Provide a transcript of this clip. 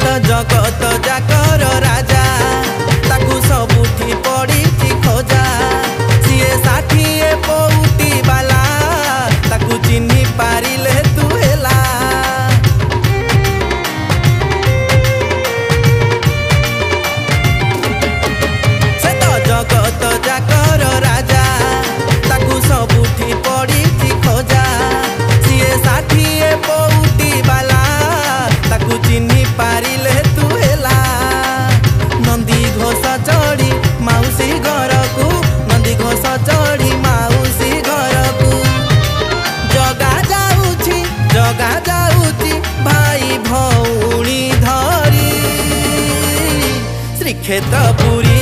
तो जगत जाकर राजा ताकू सबुठी पड़ी खोजा सीए 60 पौटी बाला ताकू चिन्ही पारिले तू हेला। से तो जगत जाकर राजा ताकू सबुठी पड़ी खोजा सीए 60 पौटी बाला ताकू चिन्ही पारिले तू हेला। नंदी घोष चढ़ी माउसी घर को नंदी घोष चढ़ी माउसी घर को जगा जाऊची भाई भौणी धरी श्रीक्षेत्रपुरी